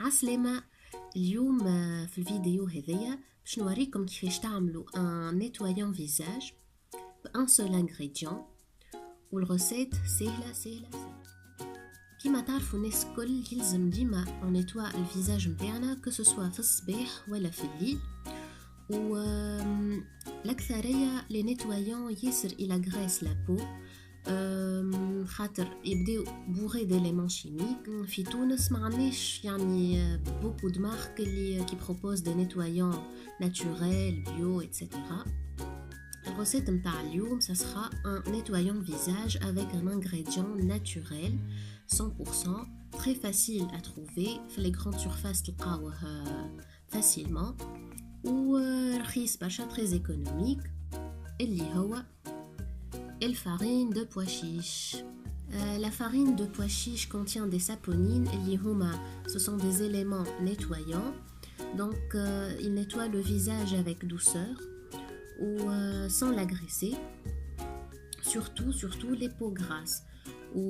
عسلامة. اليوم في الفيديو هذيا باش نوريكم كيفاش تعملوا ان نيتويون فيزاج بان سول انغريديون، والغوسيت سهله. كيما تعرفوا الناس الكل يلزم ديما نيتوا الفيزاج نتاعنا كو سوسوا في الصباح ولا في الليل، و الاكثريه لي نيتويون ياسر الى غريس لا بو، خاطر يبداو بوغي ديليمون شيميك. في تونس ما عندناش يعني بوكو دو مارك اللي كي بروبوز دي نيتويون ناتوريل بيو ايتترا. الريسيت نتاع اليوم ça sera un nettoyant visage avec un ingrédient naturel 100%, très facile à trouver في les grandes surfaces تلقاوه facilement ورخيص برشا très économique اللي هو الفارين دو بوا شيش. La farine de pois chiche contient des saponines اللي هما ce sont des éléments nettoyants, donc il nettoie le visage avec douceur ou sans l'agresser, surtout les peaux grasses, où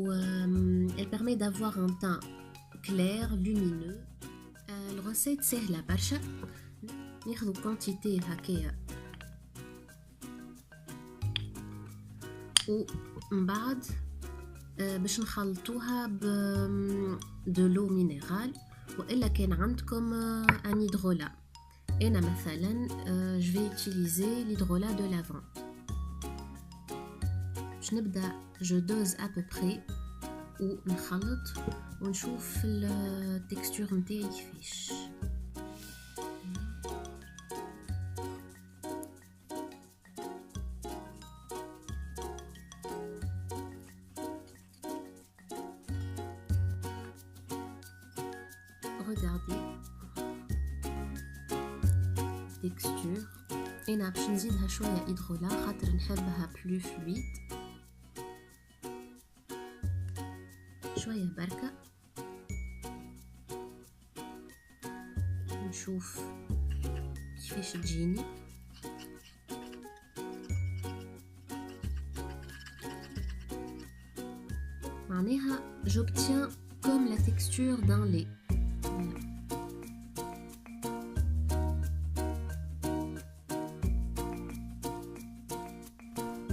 elle permet d'avoir un teint clair, lumineux. La recette سهلة برشا. ناخذ quantité هكايا ومن بعد باش نخلطوها دو لو مينيرال، والا كان عندكم ان هيدرولا. انا مثلا je vais utiliser l'hydrolat de lavande. باش نبدا je dose à peu près ونخلط ونشوف التكستور نتاعي كيفاش. Regardez texture. انا باش نزيدها شويه هيدرولا خاطر نحبها بلو فلويد، شويه بركه نشوف كيفاش تجيني. معناها j'obtiens comme la texture d'un lait.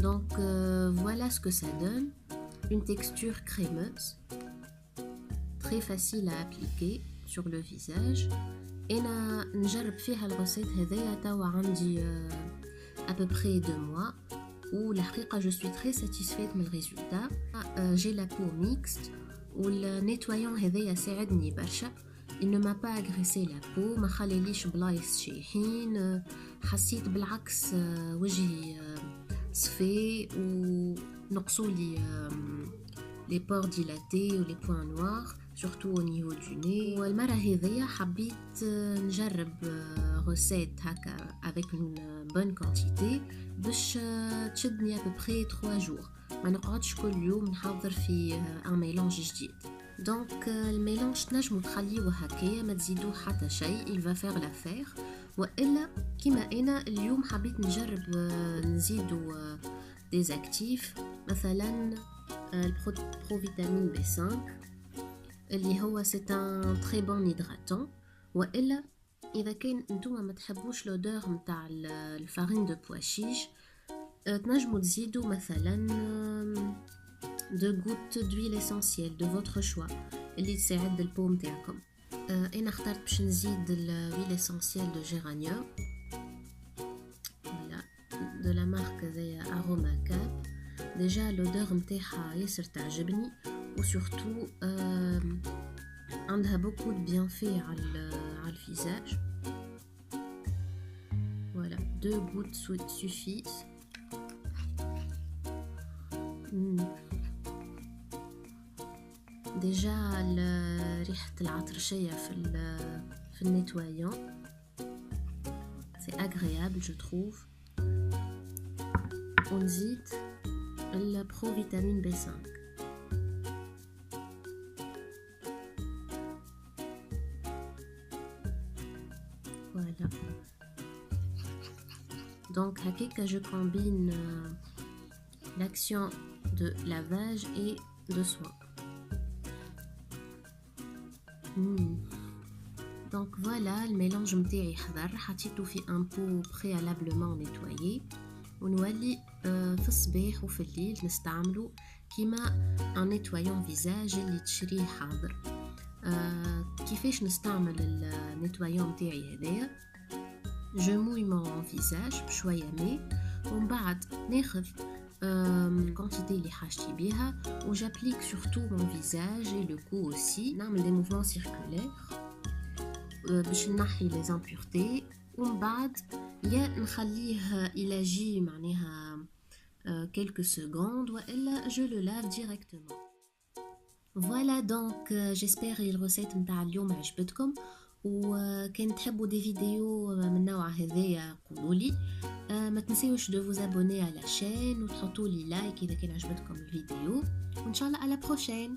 Donc voilà ce que ça donne, une texture crémeuse, très facile à appliquer sur le visage. أنا نجرب فيها الغوسيت هذيا توا عندي à peu près 2 mois والحقيقة je suis très satisfaite من الريزولتا. j'ai la peau mixte والنيتويون هذيا ساعدني برشا. il ne m'a pas agressé la peau، ما خليليش بلايص شايحين، حسيت بالعكس وجهي صفي ونقصولي les pores dilatés ou les points noirs surtout au niveau du nez. والمرة هذيا حبيت نجرب recette هكا avec une bonne quantité باش تشدني à peu près 3 jours، ما نقعدش كل يوم نحضر في un mélange جديد. donc الميلانج تنجموا تخليوه هكايا ما تزيدوه حتى شيء، il va faire l'affaire. والا كيما انا اليوم حبيت نجرب نزيدو des actifs مثلا البروفيتامين B5 اللي هو c'est un très bon hydratant. والا اذا كان نتوما ما تحبوش لودور نتاع الفارين دو بوا شيش تنجموا تزيدوا مثلا de gouttes d'huile essentielle de votre choix اللي تساعد البو نتاعكم. انا اخترت باش نزيد l'huile essentielle de géranium voilà de la marque زي Aromacap. déjà l'odeur نتاعها ياسر تعجبني وسورتو عندها beaucoup de bienfaits على الفيزاج. voilà 2 gouttes suffisent. déjà ريحة العطرشية في النيتويون c'est agréable je trouve. ونزيد البروفيتامين B5. voilà donc هكاكا je combine l'action de lavage et de soin. Donc voilà, le mélange متاعي حضر، حطيته في un pot préalablement nettoyé ونولي في الصباح وفي الليل نستعمله كيما un nettoyant visage اللي تشريه حاضر. كيفاش نستعمل النيتوايون متاعي هذايا؟ je mouille mon visage بشوية ماء ومن بعد ناخذ الكونتيتي اللي حاجتي بيها و j'applique sur tout mon visage et le cou aussi. نعمل des mouvements circulaires باش نحي les impuretés ومن بعد يا نخليه إلى جي معناها quelques secondes وإلا je le lave directement. Voilà donc j'espère الريسيت متاع اليوم عجبتكم وكان تحبوا دي فيديو من نوع هذايا قولولي. ما تنسيوش de vous abonner à la chaîne وتحطوا لي لايك إذا كان عجبتكم الفيديو وإن شاء الله à la prochaine.